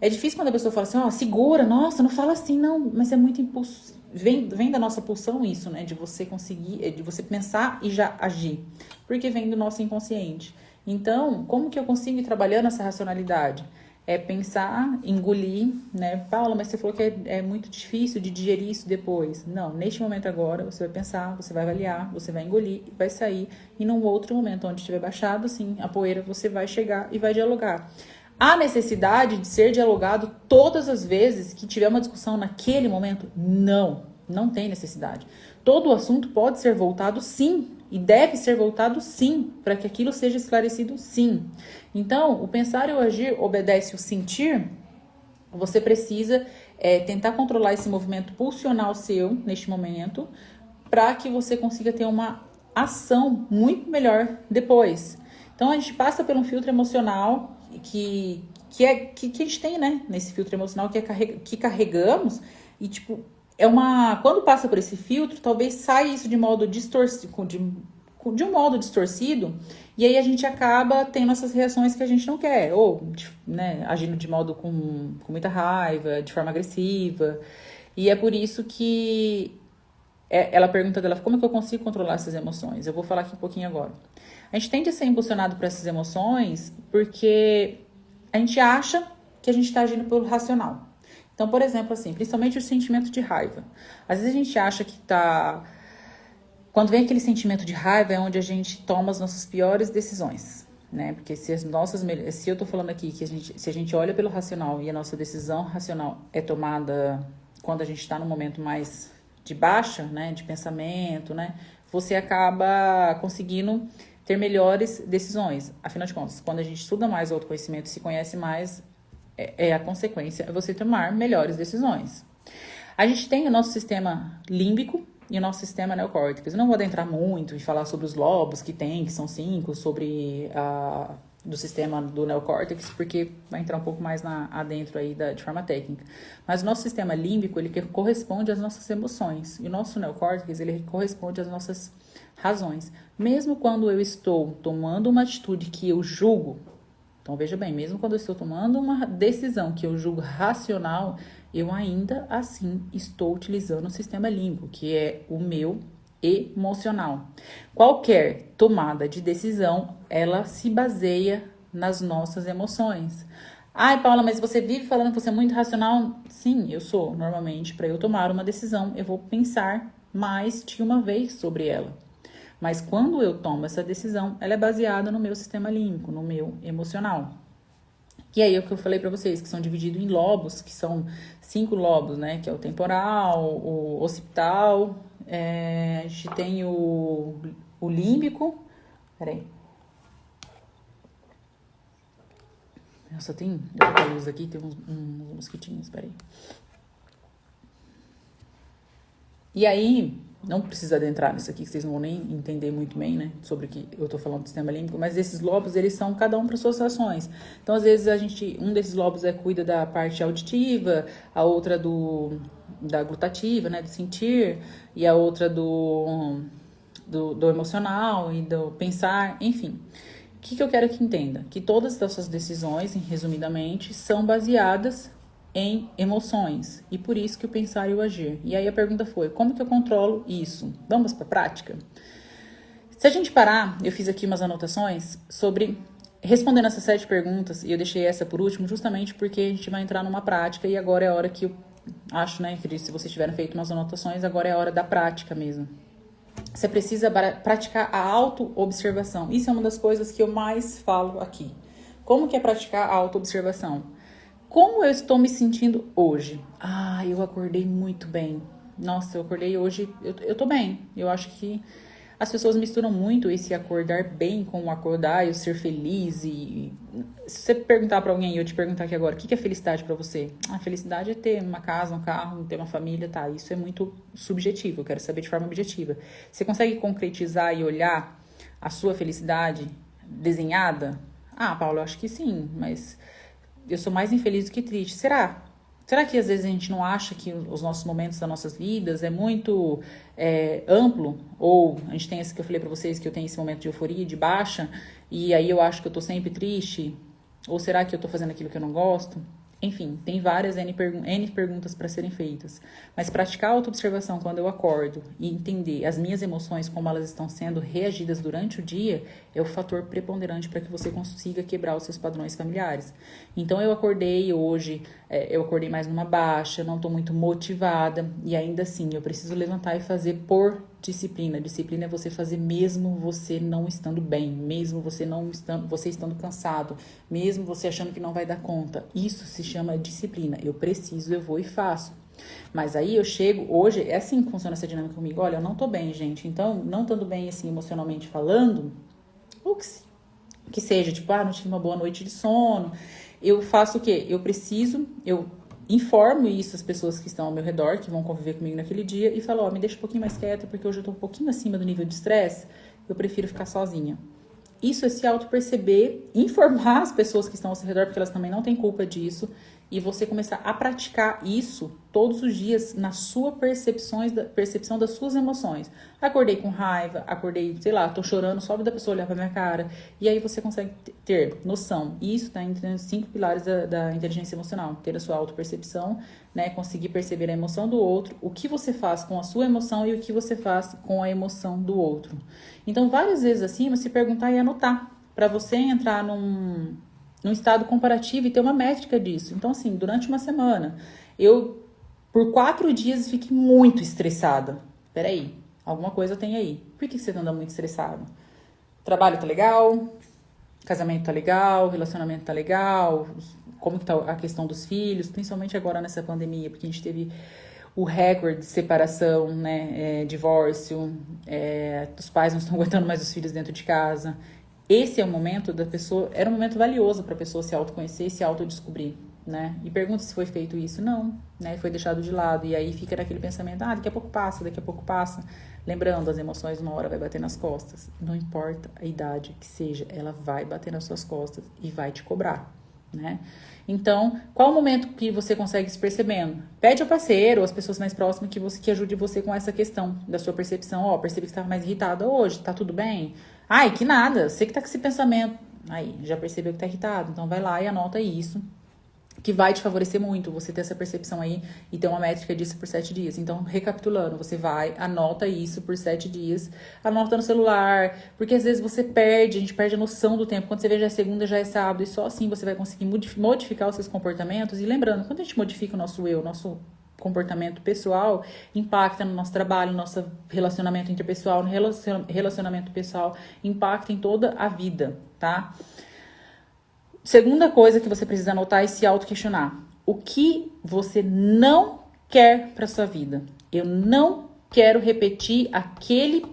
É difícil quando a pessoa fala assim, segura, nossa, não fala assim, não, mas é muito impulso. Vem da nossa pulsão isso, né? De você conseguir, de você pensar e já agir. Porque vem do nosso inconsciente. Então, como que eu consigo ir trabalhando essa racionalidade? É pensar, engolir, né? Paula, mas você falou que é muito difícil de digerir isso depois. Não, neste momento agora, você vai pensar, você vai avaliar, você vai engolir, vai sair. E num outro momento, onde estiver baixado, assim, a poeira, você vai chegar e vai dialogar. Há necessidade de ser dialogado todas as vezes que tiver uma discussão naquele momento? Não tem necessidade. Todo o assunto pode ser voltado sim, e deve ser voltado sim, para que aquilo seja esclarecido sim. Então, o pensar e o agir obedece o sentir. Você precisa tentar controlar esse movimento pulsional seu neste momento, para que você consiga ter uma ação muito melhor depois. Então, a gente passa por um filtro emocional que a gente tem, né? Nesse filtro emocional que carregamos e, tipo, quando passa por esse filtro, talvez saia isso de modo distorcido, de um modo distorcido, e aí a gente acaba tendo essas reações que a gente não quer, ou, né, agindo de modo com muita raiva, de forma agressiva, e é por isso que ela pergunta dela, como é que eu consigo controlar essas emoções? Eu vou falar aqui um pouquinho agora. A gente tende a ser impulsionado por essas emoções porque a gente acha que a gente está agindo pelo racional. Então, por exemplo, assim, principalmente o sentimento de raiva. Às vezes a gente acha que tá... Quando vem aquele sentimento de raiva é onde a gente toma as nossas piores decisões, né? Porque se eu tô falando aqui que se a gente olha pelo racional e a nossa decisão racional é tomada quando a gente está no momento mais de baixa, né, de pensamento, né, você acaba conseguindo ter melhores decisões. Afinal de contas, quando a gente estuda mais o autoconhecimento e se conhece mais, a consequência é você tomar melhores decisões. A gente tem o nosso sistema límbico e o nosso sistema neocórtex. Eu não vou adentrar muito e falar sobre os lobos que são 5, sobre do sistema do neocórtex, porque vai entrar um pouco mais adentro aí de forma técnica. Mas o nosso sistema límbico, ele corresponde às nossas emoções. E o nosso neocórtex, ele corresponde às nossas razões. Mesmo quando eu estou tomando uma atitude que eu julgo, então veja bem, mesmo quando eu estou tomando uma decisão que eu julgo racional, eu ainda assim estou utilizando o sistema límbico, que é o meu emocional. Qualquer tomada de decisão, ela se baseia nas nossas emoções. Ai, Paula, mas você vive falando que você é muito racional. Sim, eu sou. Normalmente, para eu tomar uma decisão, eu vou pensar mais de uma vez sobre ela. Mas quando eu tomo essa decisão, ela é baseada no meu sistema límbico, no meu emocional. E aí, é o que eu falei para vocês, que são divididos em lobos, que são 5 lobos, né? Que é o temporal, o occipital, a gente tem o límbico. Peraí. Nossa, tem a luz aqui, tem uns mosquitinhos, peraí. E aí, não precisa adentrar nisso aqui, que vocês não vão nem entender muito bem, né? Sobre o que eu tô falando do sistema límbico, mas esses lobos, eles são cada um para suas ações. Então, às vezes, um desses lobos cuida da parte auditiva, a outra da glutativa, né? Do sentir, e a outra do emocional e do pensar, enfim. O que eu quero que entenda? Que todas as suas decisões, resumidamente, são baseadas em emoções. E por isso que o pensar e o agir. E aí a pergunta foi, como que eu controlo isso? Vamos para a prática? Se a gente parar, eu fiz aqui umas anotações sobre... Respondendo essas 7 perguntas, e eu deixei essa por último justamente porque a gente vai entrar numa prática e agora é a hora que eu acho, né, que se vocês tiverem feito umas anotações, agora é a hora da prática mesmo. Você precisa praticar a auto-observação. Isso é uma das coisas que eu mais falo aqui. Como que é praticar a auto-observação? Como eu estou me sentindo hoje? Ah, eu acordei muito bem. Nossa, eu acordei hoje, eu tô bem. Eu acho que as pessoas misturam muito esse acordar bem com o acordar e o ser feliz. E se você perguntar pra alguém, eu te perguntar aqui agora, o que é felicidade pra você? A felicidade é ter uma casa, um carro, ter uma família, tá? Isso é muito subjetivo, eu quero saber de forma objetiva. Você consegue concretizar e olhar a sua felicidade desenhada? Ah, Paulo, eu acho que sim, mas eu sou mais infeliz do que triste. Será? Será que às vezes a gente não acha que os nossos momentos das nossas vidas é muito amplo? Ou a gente tem esse que eu falei pra vocês, que eu tenho esse momento de euforia, de baixa, e aí eu acho que eu tô sempre triste? Ou será que eu tô fazendo aquilo que eu não gosto? Enfim, tem várias N perguntas para serem feitas. Mas praticar a autoobservação quando eu acordo e entender as minhas emoções, como elas estão sendo reagidas durante o dia, é o fator preponderante para que você consiga quebrar os seus padrões familiares. Então, eu acordei hoje, eu acordei mais numa baixa, não estou muito motivada, e ainda assim, eu preciso levantar e fazer por disciplina. Disciplina é você fazer mesmo você não estando bem, mesmo você estando cansado, mesmo você achando que não vai dar conta. Isso se chama disciplina. Eu preciso, eu vou e faço. Mas aí eu chego, hoje, é assim que funciona essa dinâmica comigo. Olha, eu não tô bem, gente. Então, não estando bem, assim, emocionalmente falando, ou que seja, tipo, não tive uma boa noite de sono. Eu faço o quê? Eu informo isso às pessoas que estão ao meu redor, que vão conviver comigo naquele dia, e falo, me deixa um pouquinho mais quieta, porque hoje eu tô um pouquinho acima do nível de estresse, eu prefiro ficar sozinha. Isso é se auto-perceber, informar as pessoas que estão ao seu redor, porque elas também não têm culpa disso, e você começar a praticar isso todos os dias na sua percepção das suas emoções. Acordei com raiva, acordei, sei lá, tô chorando, só da pessoa olhar pra minha cara, e aí você consegue ter noção. E isso tá entre os 5 pilares da inteligência emocional, ter a sua auto-percepção, né, conseguir perceber a emoção do outro, o que você faz com a sua emoção e o que você faz com a emoção do outro. Então, várias vezes acima, se perguntar e anotar, para você entrar num estado comparativo e ter uma métrica disso. Então, assim, durante uma semana, eu, por 4 dias, fiquei muito estressada. Peraí, alguma coisa tem aí. Por que você anda muito estressado? Trabalho tá legal, casamento tá legal, relacionamento tá legal, como que tá a questão dos filhos, principalmente agora nessa pandemia, porque a gente teve o recorde de separação, né, divórcio, os pais não estão aguentando mais os filhos dentro de casa. Esse é o momento da pessoa, era um momento valioso para a pessoa se autoconhecer e se autodescobrir, né? E pergunta se foi feito isso. Não, né? Foi deixado de lado. E aí fica naquele pensamento, daqui a pouco passa, daqui a pouco passa. Lembrando, as emoções uma hora vai bater nas costas. Não importa a idade que seja, ela vai bater nas suas costas e vai te cobrar, né? Então, qual o momento que você consegue se percebendo? Pede ao parceiro ou às pessoas mais próximas que ajude você com essa questão da sua percepção. Percebi que você estava mais irritada hoje, tá tudo bem? Ai, que nada, você que tá com esse pensamento. Aí, já percebeu que tá irritado, então vai lá e anota isso. que vai te favorecer muito, você ter essa percepção aí e ter uma métrica disso por 7 dias. Então, recapitulando, você vai, anota isso por 7 dias, anota no celular, porque às vezes você perde, a gente perde a noção do tempo. Quando você vê já é segunda, já é sábado, e só assim você vai conseguir modificar os seus comportamentos. E lembrando, quando a gente modifica o nosso nosso comportamento pessoal, impacta no nosso trabalho, no nosso relacionamento interpessoal, no relacionamento pessoal, impacta em toda a vida, tá? Segunda coisa que você precisa anotar é se auto-questionar. O que você não quer para sua vida? Eu não quero repetir aquele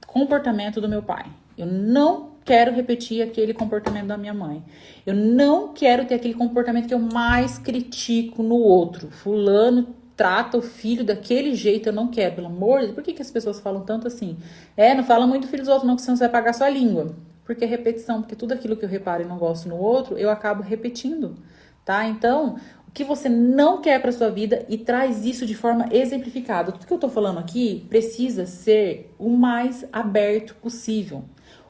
comportamento do meu pai. Eu não quero repetir aquele comportamento da minha mãe. Eu não quero ter aquele comportamento que eu mais critico no outro. Fulano trata o filho daquele jeito, eu não quero. Pelo amor de Deus, por que as pessoas falam tanto assim? Não fala muito do filho dos outros, não, que senão você vai pagar sua língua. Porque é repetição, porque tudo aquilo que eu reparo e não gosto no outro, eu acabo repetindo, tá? Então, o que você não quer para sua vida e traz isso de forma exemplificada. Tudo que eu tô falando aqui precisa ser o mais aberto possível,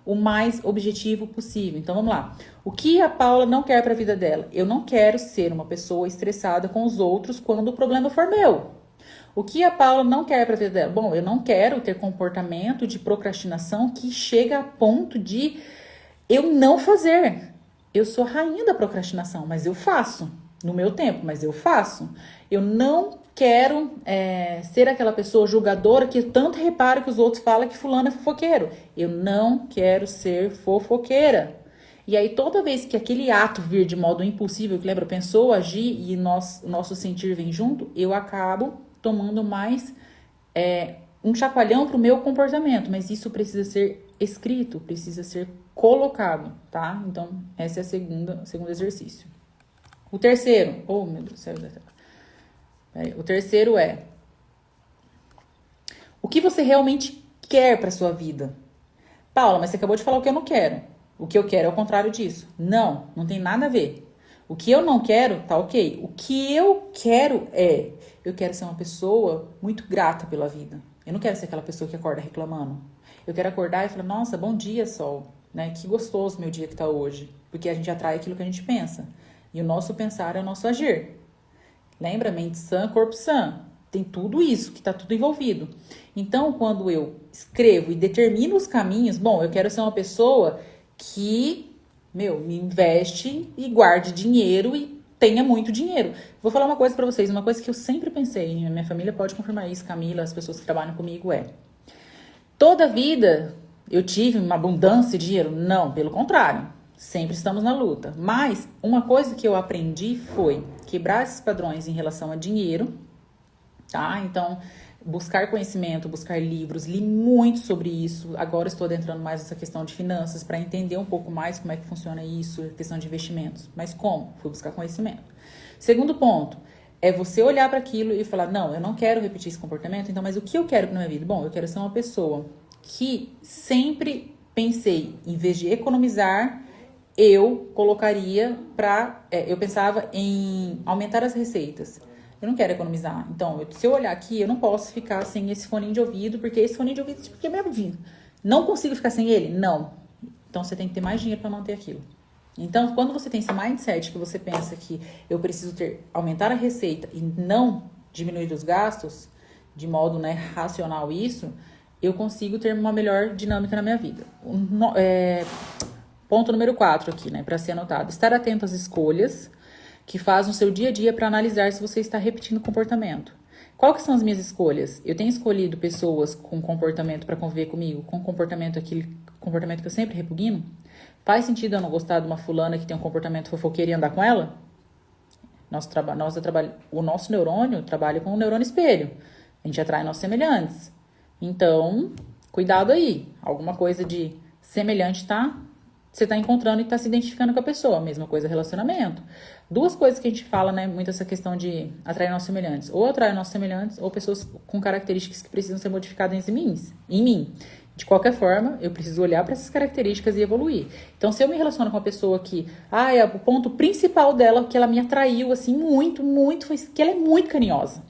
o mais objetivo possível. Então, vamos lá. O que a Paula não quer para a vida dela? Eu não quero ser uma pessoa estressada com os outros quando o problema for meu. O que a Paula não quer para a vida dela? Bom, eu não quero ter comportamento de procrastinação que chega a ponto de eu não fazer. Eu sou a rainha da procrastinação, mas eu faço. No meu tempo, mas eu faço. Eu não quero ser aquela pessoa julgadora que tanto repara que os outros falam que fulano é fofoqueiro. Eu não quero ser fofoqueira. E aí, toda vez que aquele ato vir de modo impulsivo, que lembra, pensou, agir e nosso sentir vem junto, eu acabo tomando mais um chacoalhão para o meu comportamento, mas isso precisa ser escrito, precisa ser colocado, tá? Então, esse é o segundo exercício. O terceiro, meu Deus do céu, o terceiro é o que você realmente quer para sua vida? Paula, mas você acabou de falar o que eu não quero. O que eu quero é o contrário disso. Não tem nada a ver. O que eu não quero, tá ok. O que eu quero eu quero ser uma pessoa muito grata pela vida. Eu não quero ser aquela pessoa que acorda reclamando. Eu quero acordar e falar, nossa, bom dia, sol, né? Que gostoso meu dia que tá hoje. Porque a gente atrai aquilo que a gente pensa. E o nosso pensar é o nosso agir. Lembra? Mente sã, corpo sã. Tem tudo isso, que tá tudo envolvido. Então, quando eu escrevo e determino os caminhos, bom, eu quero ser uma pessoa que, me investe e guarde dinheiro e tenha muito dinheiro. Vou falar uma coisa pra vocês, uma coisa que eu sempre pensei, e a minha família pode confirmar isso, Camila, as pessoas que trabalham comigo, toda a vida eu tive uma abundância de dinheiro? Não, pelo contrário, sempre estamos na luta. Mas uma coisa que eu aprendi foi quebrar esses padrões em relação a dinheiro, tá? Então, buscar conhecimento, buscar livros, li muito sobre isso. Agora estou adentrando mais nessa questão de finanças para entender um pouco mais como é que funciona isso, questão de investimentos. Mas como? Fui buscar conhecimento. Segundo ponto, é você olhar para aquilo e falar, não, eu não quero repetir esse comportamento, então, mas o que eu quero para minha vida? Bom, eu quero ser uma pessoa que sempre pensei, em vez de economizar, eu colocaria eu pensava em aumentar as receitas. Eu não quero economizar. Então, se eu olhar aqui, eu não posso ficar sem esse fone de ouvido, porque esse fone de ouvido é meu ouvido. Não consigo ficar sem ele? Não. Então, você tem que ter mais dinheiro para manter aquilo. Então, quando você tem esse mindset que você pensa que eu preciso aumentar a receita e não diminuir os gastos, de modo racional isso, eu consigo ter uma melhor dinâmica na minha vida. Ponto número 4 aqui, para ser anotado. Estar atento às escolhas que faz no seu dia a dia para analisar se você está repetindo o comportamento. Qual que são as minhas escolhas? Eu tenho escolhido pessoas com comportamento para conviver comigo, com aquele comportamento que eu sempre repugno? Faz sentido eu não gostar de uma fulana que tem um comportamento fofoqueiro e andar com ela? O nosso neurônio trabalha com o neurônio espelho. A gente atrai nossos semelhantes. Então, cuidado aí. Alguma coisa de semelhante você está encontrando e está se identificando com a pessoa. Mesma coisa, relacionamento. Duas coisas que a gente fala, muito essa questão de atrair nossos semelhantes. Ou atrair nossos semelhantes, ou pessoas com características que precisam ser modificadas em mim. De qualquer forma, eu preciso olhar para essas características e evoluir. Então, se eu me relaciono com uma pessoa que, o ponto principal dela, que ela me atraiu, assim, muito, muito, foi que ela é muito carinhosa.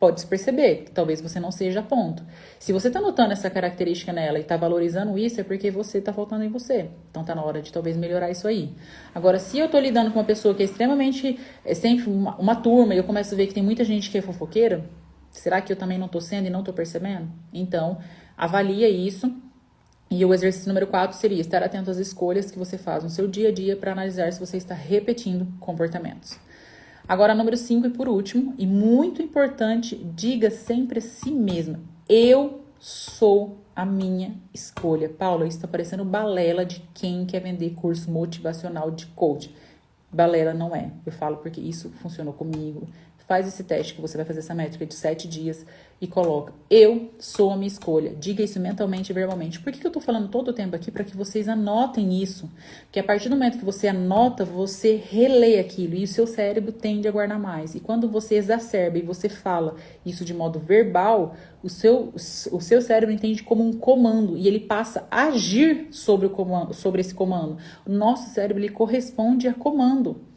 pode se perceber, que talvez você não seja a ponto. Se você tá notando essa característica nela e tá valorizando isso, é porque você tá faltando em você. Então tá na hora de talvez melhorar isso aí. Agora, se eu tô lidando com uma pessoa que é extremamente, é sempre uma turma, e eu começo a ver que tem muita gente que é fofoqueira, será que eu também não tô sendo e não tô percebendo? Então, avalia isso. E o exercício número 4 seria estar atento às escolhas que você faz no seu dia a dia para analisar se você está repetindo comportamentos. Agora, número 5 e por último, e muito importante, diga sempre a si mesma: eu sou a minha escolha. Paula, isso está parecendo balela de quem quer vender curso motivacional de coach. Balela não é. Eu falo porque isso funcionou comigo. Faz esse teste que você vai fazer essa métrica de 7 dias e coloca: eu sou a minha escolha. Diga isso mentalmente e verbalmente. Por que eu tô falando todo o tempo aqui? Para que vocês anotem isso. Porque a partir do momento que você anota, você relê aquilo e o seu cérebro tende a guardar mais. E quando você exacerba e você fala isso de modo verbal, o seu cérebro entende como um comando e ele passa a agir sobre, sobre esse comando. O nosso cérebro ele corresponde a comando.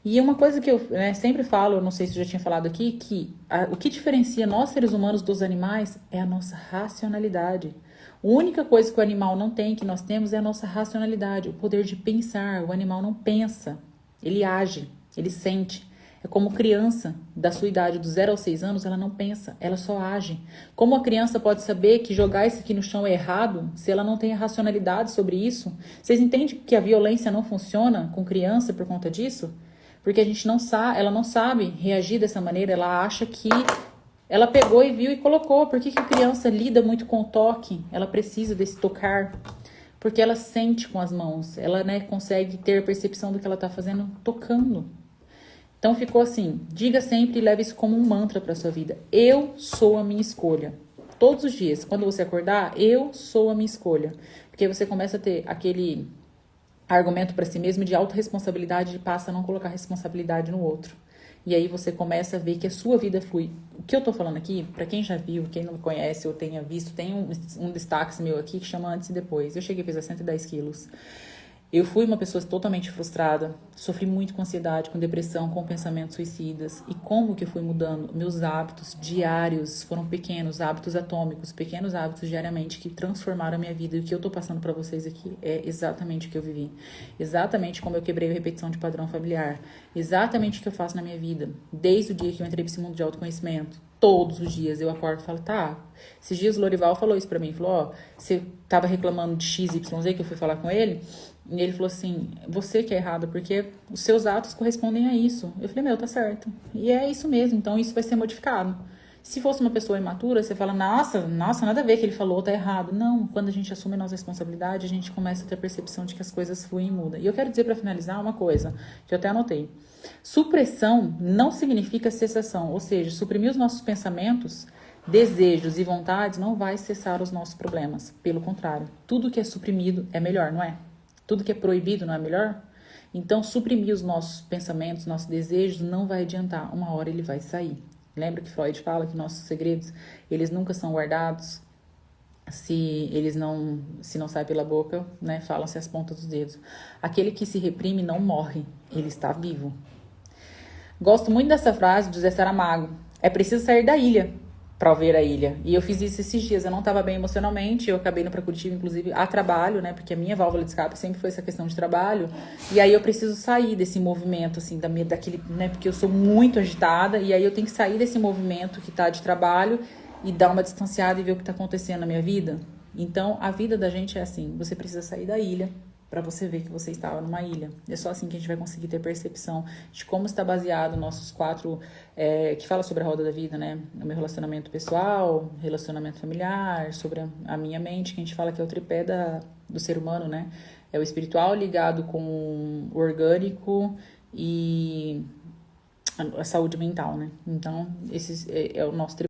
E uma coisa que eu sempre falo, eu não sei se eu já tinha falado aqui, que o que diferencia nós seres humanos dos animais é a nossa racionalidade. A única coisa que o animal não tem, que nós temos, é a nossa racionalidade, o poder de pensar. O animal não pensa, ele age, ele sente. É como criança da sua idade, dos 0 aos 6 anos, ela não pensa, ela só age. Como a criança pode saber que jogar isso aqui no chão é errado, se ela não tem a racionalidade sobre isso? Vocês entendem que a violência não funciona com criança por conta disso? Porque a gente não sabe, ela não sabe reagir dessa maneira, ela acha que ela pegou e viu e colocou. Por que a criança lida muito com o toque? Ela precisa desse tocar, porque ela sente com as mãos, ela consegue ter a percepção do que ela está fazendo tocando. Então ficou assim, diga sempre e leve isso como um mantra para sua vida. Eu sou a minha escolha. Todos os dias, quando você acordar, eu sou a minha escolha. Porque você começa a ter aquele argumento para si mesmo de autorresponsabilidade e passa a não colocar responsabilidade no outro. E aí você começa a ver que a sua vida flui. O que eu tô falando aqui, para quem já viu, quem não me conhece ou tenha visto, tem um destaque meu aqui que chama Antes e Depois. Eu cheguei a pesar 110 quilos. Eu fui uma pessoa totalmente frustrada, sofri muito com ansiedade, com depressão, com pensamentos suicidas. E como que eu fui mudando? Meus hábitos diários foram pequenos, hábitos atômicos, pequenos hábitos diariamente que transformaram a minha vida. E o que eu tô passando para vocês aqui é exatamente o que eu vivi. Exatamente como eu quebrei a repetição de padrão familiar. Exatamente o que eu faço na minha vida. Desde o dia que eu entrei nesse mundo de autoconhecimento. Todos os dias eu acordo e falo, tá. Esses dias o Lorival falou isso pra mim. Falou, ó, você tava reclamando de XYZ que eu fui falar com ele. E ele falou assim, você que é errado, porque os seus atos correspondem a isso. Eu falei, meu, tá certo. E é isso mesmo, então isso vai ser modificado. Se fosse uma pessoa imatura, você fala, nossa, nada a ver que ele falou, tá errado. Não, quando a gente assume a nossa responsabilidade, a gente começa a ter a percepção de que as coisas fluem e mudam. E eu quero dizer pra finalizar uma coisa, que eu até anotei. Supressão não significa cessação, ou seja, suprimir os nossos pensamentos, desejos e vontades não vai cessar os nossos problemas. Pelo contrário, tudo que é suprimido é melhor, não é? Tudo que é proibido não é melhor? Então, suprimir os nossos pensamentos, nossos desejos, não vai adiantar. Uma hora ele vai sair. Lembra que Freud fala que nossos segredos, eles nunca são guardados se não sai pela boca, né? Falam-se as pontas dos dedos. Aquele que se reprime não morre, ele está vivo. Gosto muito dessa frase de José Saramago. É preciso sair da ilha para ver a ilha. E eu fiz isso esses dias. Eu não estava bem emocionalmente. Eu acabei indo para Curitiba, inclusive, a trabalho, né? Porque a minha válvula de escape sempre foi essa questão de trabalho. E aí eu preciso sair desse movimento, assim, daquele, né? Porque eu sou muito agitada. E aí eu tenho que sair desse movimento que tá de trabalho e dar uma distanciada e ver o que tá acontecendo na minha vida. Então, a vida da gente é assim. Você precisa sair da ilha para você ver que você estava numa ilha. É só assim que a gente vai conseguir ter percepção de como está baseado nossos 4, que fala sobre a roda da vida, né? O meu relacionamento pessoal, relacionamento familiar, sobre a minha mente, que a gente fala que é o tripé do ser humano, né? É o espiritual ligado com o orgânico e a saúde mental, né? Então, esse é o nosso tripé.